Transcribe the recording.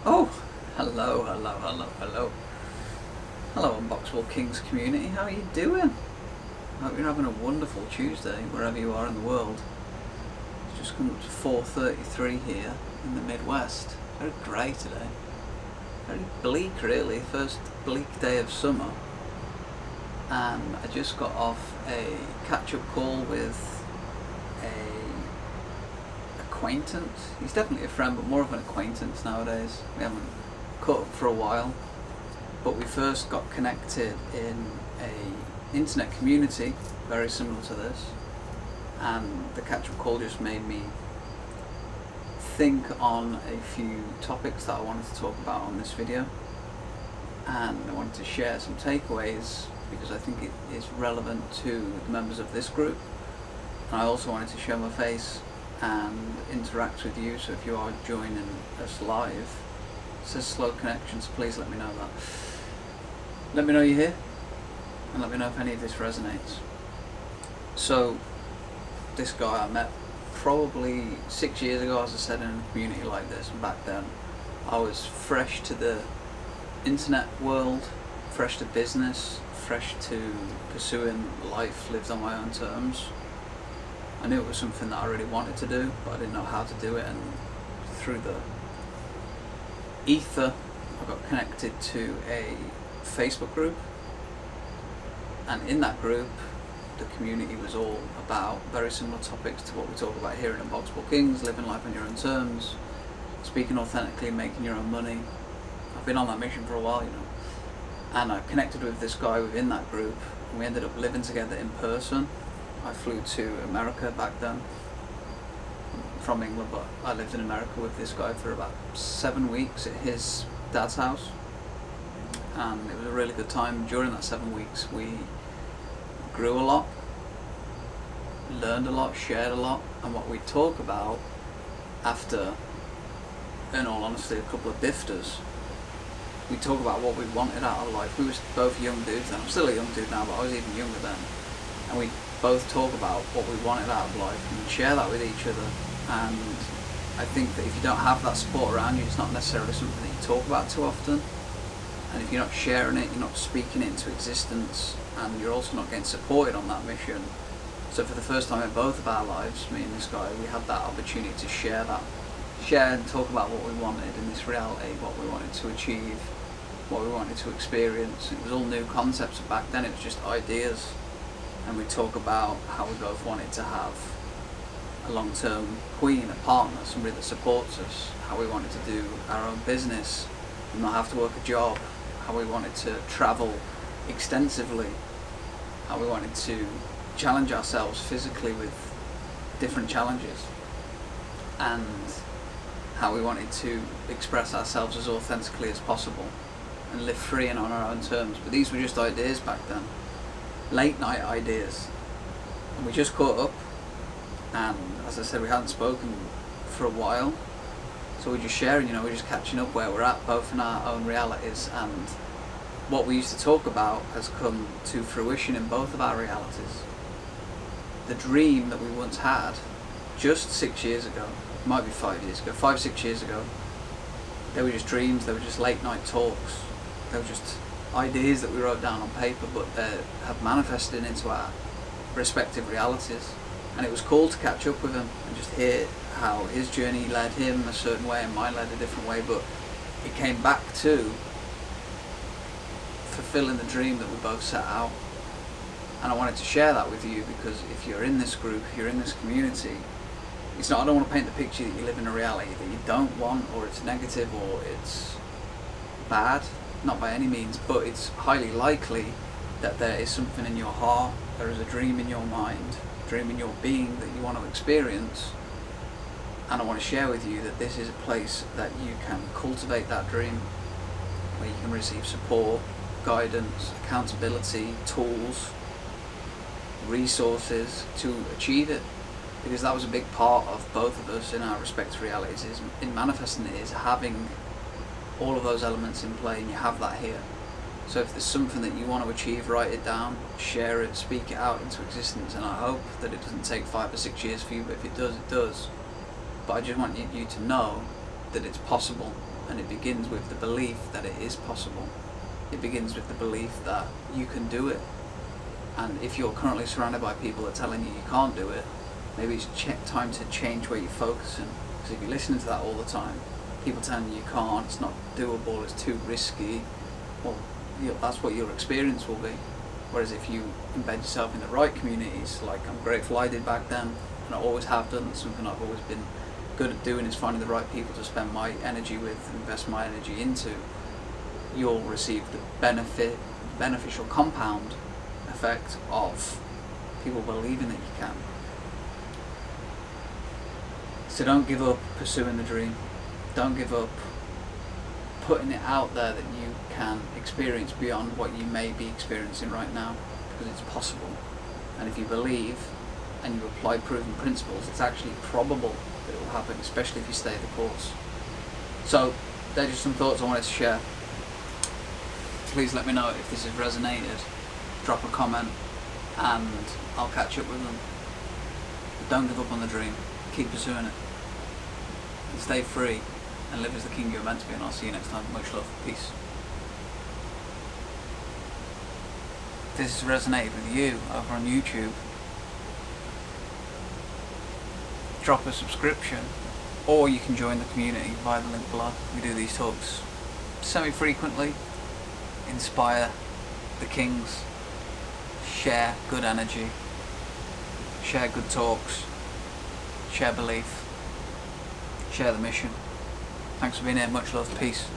Oh, hello. Hello, Unboxable Kings community. How are you doing? I hope you're having a wonderful Tuesday, wherever you are in the world. It's just come up to 4:33 here in the Midwest. Very grey today. Very bleak, really. First bleak day of summer. And I just got off a catch-up call with a acquaintance. He's definitely a friend, but more of an acquaintance nowadays. We haven't caught up for a while, but we first got connected in a internet community very similar to this, and the catch-up call just made me think on a few topics that I wanted to talk about on this video, and I wanted to share some takeaways because I think it is relevant to the members of this group. And I also wanted to show my face and interact with you, so if you are joining us live, it says slow connection, so please let me know that. Let me know you're here, and let me know if any of this resonates. So, this guy I met probably 6 years ago, as I said, in a community like this, and back then I was fresh to the internet world, fresh to business, fresh to pursuing life lived on my own terms. I knew it was something that I really wanted to do, but I didn't know how to do it, and through the ether I got connected to a Facebook group, and in that group the community was all about very similar topics to what we talk about here in Unboxable Kings: living life on your own terms, speaking authentically, making your own money. I've been on that mission for a while, and I connected with this guy within that group, and we ended up living together in person. I flew to America back then from England, but I lived in America with this guy for about 7 weeks at his dad's house, and it was a really good time. During that 7 weeks we grew a lot, learned a lot, shared a lot, and what we talk about after, in all honesty, a couple of bifters, we talk about what we wanted out of life. We were both young dudes then. I'm still a young dude now, but I was even younger then, and we both talk about what we wanted out of life and share that with each other. And I think that if you don't have that support around you, it's not necessarily something that you talk about too often, and if you're not sharing it, you're not speaking it into existence, and you're also not getting supported on that mission. So for the first time in both of our lives, me and this guy, we had that opportunity to share and talk about what we wanted in this reality, what we wanted to achieve, what we wanted to experience. It was all new concepts, but back then it was just ideas, and we talk about how we both wanted to have a long-term queen, a partner, somebody that supports us, how we wanted to do our own business and not have to work a job, how we wanted to travel extensively, how we wanted to challenge ourselves physically with different challenges, and how we wanted to express ourselves as authentically as possible and live free and on our own terms. But these were just ideas back then, late night ideas, and we just caught up, and as I said, we hadn't spoken for a while, so we're just sharing, we're just catching up where we're at, both in our own realities, and what we used to talk about has come to fruition in both of our realities. The dream that we once had just 6 years ago, it might be 5 years ago, 5-6 years ago, they were just dreams, they were just late night talks, they were just ideas that we wrote down on paper, but they have manifested into our respective realities. And it was cool to catch up with him and just hear how his journey led him a certain way and mine led a different way, but it came back to fulfilling the dream that we both set out. And I wanted to share that with you, because if you're in this group, if you're in this community, it's not, I don't want to paint the picture that you live in a reality that you don't want, or it's negative, or it's bad, not by any means, but it's highly likely that there is something in your heart, there is a dream in your mind, a dream in your being that you want to experience. And I want to share with you that this is a place that you can cultivate that dream, where you can receive support, guidance, accountability, tools, resources to achieve it. Because that was a big part of both of us in our respective realities, is in manifesting it, is having all of those elements in play, and you have that here. So if there's something that you want to achieve, write it down, share it, speak it out into existence, and I hope that it doesn't take 5 or 6 years for you, but if it does, it does. But I just want you to know that it's possible, and it begins with the belief that it is possible. It begins with the belief that you can do it. And if you're currently surrounded by people that are telling you you can't do it, maybe it's time to change where you're focusing. Because if you're listening to that all the time, people telling you can't, it's not doable, it's too risky, well, that's what your experience will be. Whereas if you embed yourself in the right communities, like I'm grateful I did back then, and I always have done, something I've always been good at doing is finding the right people to spend my energy with, invest my energy into, you'll receive the beneficial compound effect of people believing that you can. So don't give up pursuing the dream. Don't give up putting it out there that you can experience beyond what you may be experiencing right now, because it's possible. And if you believe and you apply proven principles, it's actually probable that it will happen, especially if you stay the course. So they're just some thoughts I wanted to share. Please let me know if this has resonated. Drop a comment and I'll catch up with them. But don't give up on the dream. Keep pursuing it. And stay free and live as the king you're meant to be, and I'll see you next time. Much love. Peace. If this has resonated with you over on YouTube, drop a subscription, or you can join the community via the link below. We do these talks semi-frequently, inspire the kings, share good energy, share good talks, share belief, share the mission. Thanks for being here. Much love. Peace.